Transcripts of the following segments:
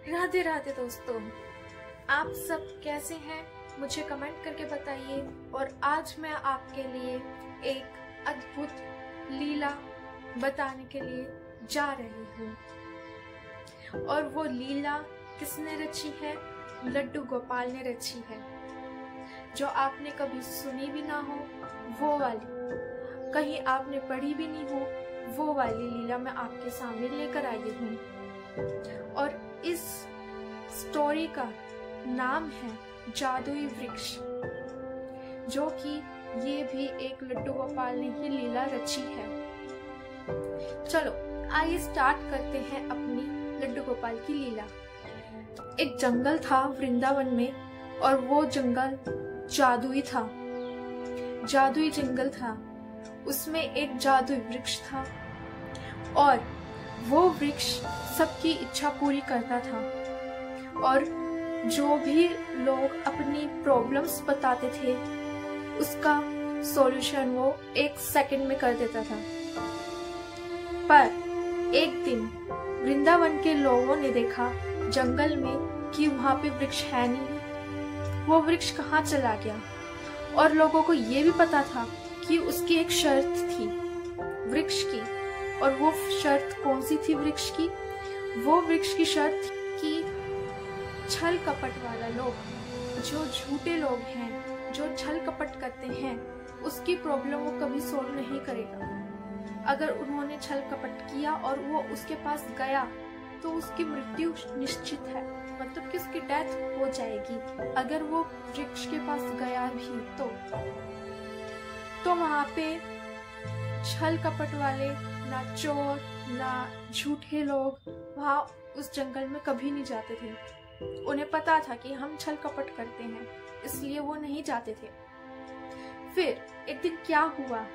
राधे राधे दोस्तों, आप सब कैसे हैं मुझे कमेंट करके बताइए। और आज मैं आपके लिए एक अद्भुत लीला बताने के लिए जा रही हूँ। और वो लीला किसने रची है? लड्डू गोपाल ने रची है। जो आपने कभी सुनी भी ना हो वो वाली, कहीं आपने पढ़ी भी नहीं हो वो वाली लीला मैं आपके सामने लेकर आई हूँ। और इस स्टोरी का नाम है जादुई वृक्ष, जो कि ये भी एक लड्डू गोपाल ने ही लीला रची है। चलो आइए स्टार्ट करते हैं अपनी लड्डू गोपाल की लीला। एक जंगल था वृंदावन में, और वो जंगल जादुई था, जादुई जंगल था। उसमें एक जादुई वृक्ष था और वो वृक्ष सबकी इच्छा पूरी करता था। और जो भी लोग अपनी प्रॉब्लम्स बताते थे उसका सॉल्यूशन वो 1 सेकंड में कर देता था। पर एक दिन वृंदावन के लोगों ने देखा जंगल में कि वहां पे वृक्ष है नहीं, वो वृक्ष कहाँ चला गया। और लोगों को ये भी पता था कि उसकी एक शर्त थी वृक्ष की। और वो शर्त कौन सी थी वृक्ष की? वो वृक्ष की शर्त थी कि छल कपट वाला लोग, जो झूठे लोग हैं, जो छल कपट करते हैं, उसकी प्रॉब्लम वो कभी सोल्व नहीं करेगा। अगर उन्होंने छल कपट किया और वो उसके पास गया तो उसकी मृत्यु निश्चित है, मतलब कि उसकी डेथ हो जाएगी अगर वो वृक्ष के पास गया भी तो वहां पे छल कपट वाले, ना चोर ना झूठे लोग वहां उस जंगल में कभी नहीं जाते थे। उन्हें पता था कि हम छल कपट करते हैं, इसलिए वो नहीं जाते थे। फिर एक दिन क्या हुआ,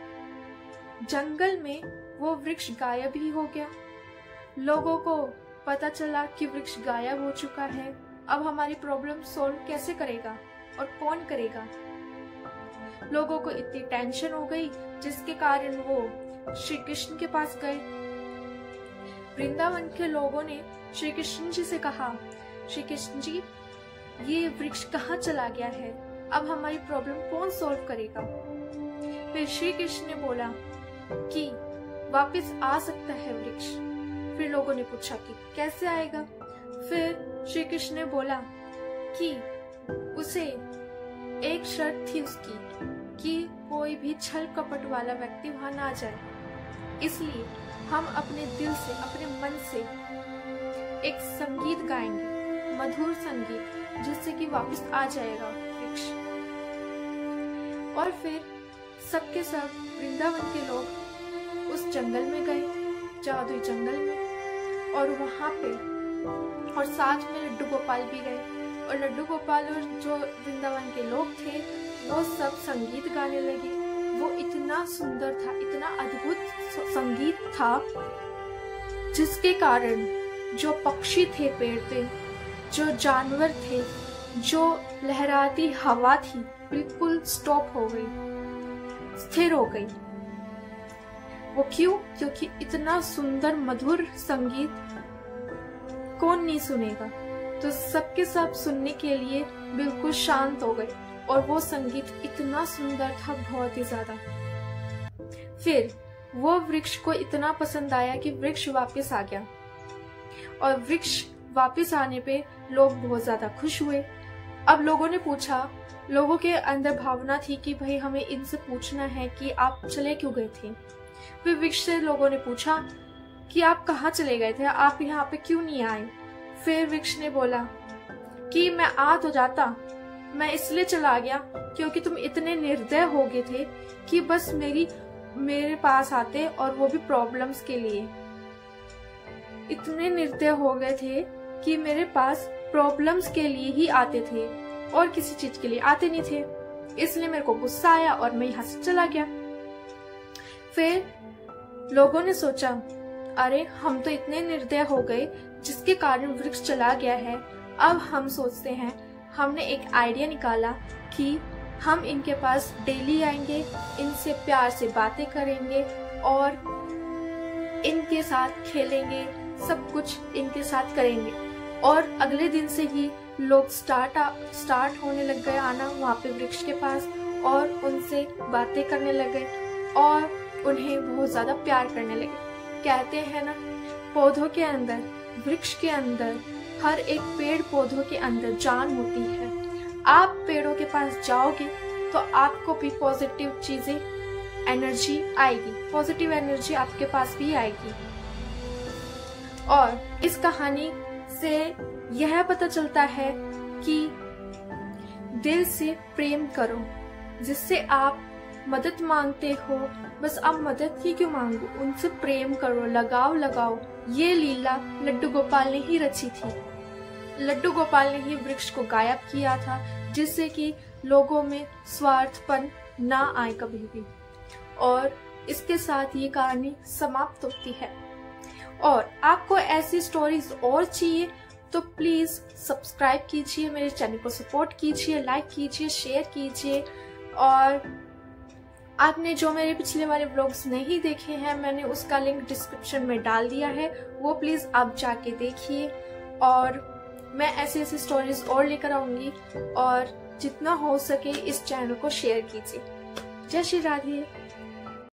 जंगल में वो वृक्ष गायब ही हो गया। लोगों को पता चला कि वृक्ष गायब हो चुका है। अब हमारी प्रॉब्लम सॉल्व कैसे करेगा और कौन करेगा? लोगों को इतनी टेंशन हो गई जिसके कारण वो श्री कृष्ण के पास गए। वृंदावन के लोगों ने श्री कृष्ण जी से कहा, श्री कृष्ण जी ये वृक्ष कहाँ चला गया है, अब हमारी प्रॉब्लम कौन सॉल्व करेगा? फिर श्री कृष्ण ने बोला कि वापस आ सकता है वृक्ष। फिर लोगों ने पूछा कि कैसे आएगा? फिर श्री कृष्ण ने बोला कि उसे एक शर्त थी उसकी कि कोई भी छल कपट वाला व्यक्ति वहां ना जाए। इसलिए हम अपने दिल से, अपने मन से एक संगीत गाएंगे, मधुर संगीत, जिससे कि वापस आ जाएगा वृक्ष। और फिर सबके सब वृंदावन के लोग उस जंगल में गए, जादुई जंगल में, और वहां पे और साथ में लड्डू गोपाल भी गए। और लड्डू गोपाल और जो वृंदावन के लोग थे वो सब संगीत गाने लगे। वो इतना सुंदर था, इतना अद्भुत संगीत था, जिसके कारण जो पक्षी थे पेड़ पे, जो जानवर थे, जो लहराती हवा थी, बिल्कुल स्टॉप हो गई, स्थिर हो गई। वो क्यों? क्योंकि इतना सुंदर मधुर संगीत कौन नहीं सुनेगा। तो सबके सब सुनने के लिए बिल्कुल शांत हो गए। और वो संगीत इतना सुंदर था, बहुत ही ज्यादा। फिर वो वृक्ष को इतना पसंद आया कि वृक्ष वापस आ गया। और वृक्ष वापस आने पे लोग बहुत ज्यादा खुश हुए। अब लोगों ने पूछा, लोगों के अंदर भावना थी कि भाई हमें इनसे पूछना है कि आप चले क्यों गए थे। फिर वृक्ष से लोगों ने पूछा कि आप कहाँ चले गए थे, आप यहाँ पे क्यों नहीं आए? फिर वृक्ष ने बोला कि मैं आ तो जाता, मैं इसलिए चला गया क्योंकि तुम इतने निर्दय हो गए थे कि बस मेरे पास आते, और वो भी प्रॉब्लम्स के लिए। इतने निर्दय हो गए थे कि मेरे पास प्रॉब्लम्स के लिए ही आते थे और किसी चीज के लिए आते नहीं थे। इसलिए मेरे को गुस्सा आया और मैं यहाँ से चला गया। फिर लोगों ने सोचा, अरे हम तो इतने निर्दय हो गए जिसके कारण वृक्ष चला गया है। अब हम सोचते हैं, हमने एक आइडिया निकाला कि हम इनके पास डेली आएंगे, इनसे प्यार से बातें करेंगे और इनके साथ खेलेंगे, सब कुछ इनके साथ करेंगे। और अगले दिन से ही लोग स्टार्ट होने लग गए आना वहाँ पे वृक्ष के पास, और उनसे बातें करने लगे और उन्हें बहुत ज्यादा प्यार करने लगे। कहते हैं ना, पौधों के अंदर, वृक्ष के अंदर, हर एक पेड़ पौधों के अंदर जान होती है। आप पेड़ों के पास जाओगे तो आपको भी पॉजिटिव चीजें, एनर्जी आएगी, पॉजिटिव एनर्जी आपके पास भी आएगी। और इस कहानी से यह पता चलता है कि दिल से प्रेम करो। जिससे आप मदद मांगते हो, बस आप मदद ही क्यों मांगो, उनसे प्रेम करो, लगाव लगाओ। ये लीला लड्डू गोपाल ने ही रची थी। लड्डू गोपाल ने ही वृक्ष को गायब किया था, जिससे कि लोगों में स्वार्थपन ना आए कभी भी। और इसके साथ ये कहानी समाप्त होती है। और आपको ऐसी स्टोरीज और चाहिए तो प्लीज सब्सक्राइब कीजिए, मेरे चैनल को सपोर्ट कीजिए, लाइक कीजिए, शेयर कीजिए। और आपने जो मेरे पिछले वाले व्लॉग्स नहीं देखे हैं, मैंने उसका लिंक डिस्क्रिप्शन में डाल दिया है, वो प्लीज आप जाके देखिए। और मैं ऐसी ऐसी स्टोरीज और लेकर आऊंगी, और जितना हो सके इस चैनल को शेयर कीजिए। जय श्री राधे।